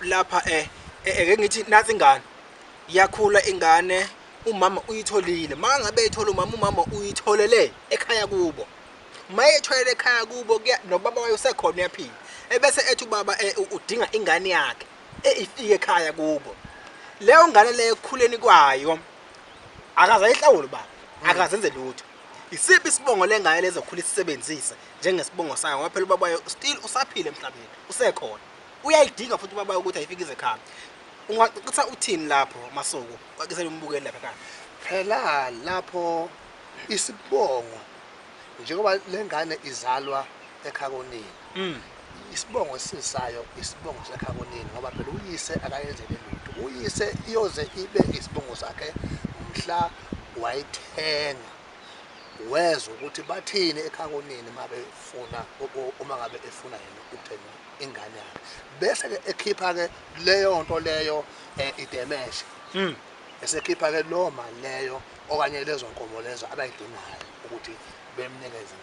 lapha ake ngithi nathi ingane iyakhula ingane umama uyitholile mangabe ethola umama uyitholele ekhaya kubo mayetholele ekhaya kubo nobaba wayo usekhona uyaphila ebese ethi ubaba udinga ingane yakhe ifike ekhaya kubo leyo ngane leyo ekukhuleni kwayo akazayihlawula baba akazenze lutho isiphi isibongo lengane lezokhula isisebenzisa njengesibongo sayo ngoba phela ubaba wayo still usaphila emhlabeni usekhona uyayidinga futhi ubaba wayo ukuthi ayifikize ekhaya ungakuthi uthini lapho Masuku kwakisela umbukeli lapha ekhaya phela lapho isibongo njengoba lengane izalwa ekhakonini isibongo sisayo isibongo sekhakonini ngoba phela uyise akayenzele lutho uyise iyoze ibe isibongo sakhe mhla wayithenga wezwe ukuthi bathini ekhakonini mabefuna uma ngabe efuna yena ukuthenga ingane yakhe bese ke ekhipha ke leyo nto leyo idemeshe esekhipha ke lo mali leyo okanye lezo nkomo lezo abayidingayo ukuthi bemnikeze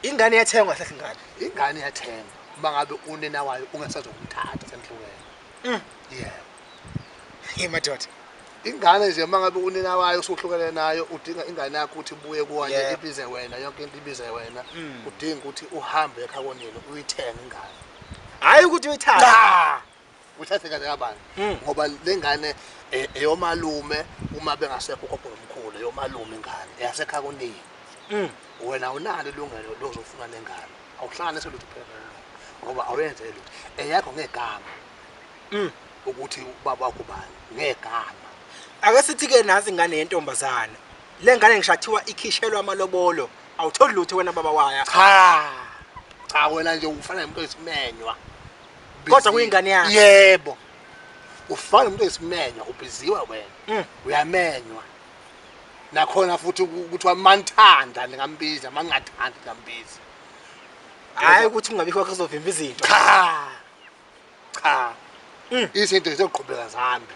ingane iyathengwa hlahla ingane iyathengwa mangabe unina wayo ungasazokumthatha semhlukene yeah madoda ingane nje mangabe unina wayo usuhlukene nayo udinga ingane yakho ukuthi ibuye kuwanye ibize wena yonke into ibize wena udinga ukuthi uhambe ekhakonini uyithenga ingane hayi ukuthi uyithatha uthathe kahle kabani ngoba lengane eyomalume uma bengasekho ugogo nomkhulu eyomalume ingane yasekhakonini wena unalo ilungelo lozofuna lengane awuhlanganise lutho phela ngoba awenze lutho eyakho ngegama ukuthi ubaba wakho bani ngegama ake sithi ke nazi ingane yentombazana lengane ngishathiwa ikhishelwa amalobolo awutholi lutho wena baba waya cha wena nje ufana nomuntu esimenywa kodwa kuyingane yakhe yebo ufana nomuntu esimenywa ubhiziwe wena uyamenywa nakhona futhi ukuthi manthanda ningambiza mangathandi ngambiza hayi ukuthi ungabikho kuzovimba izinto cha izinto zizoqhubeka zihambe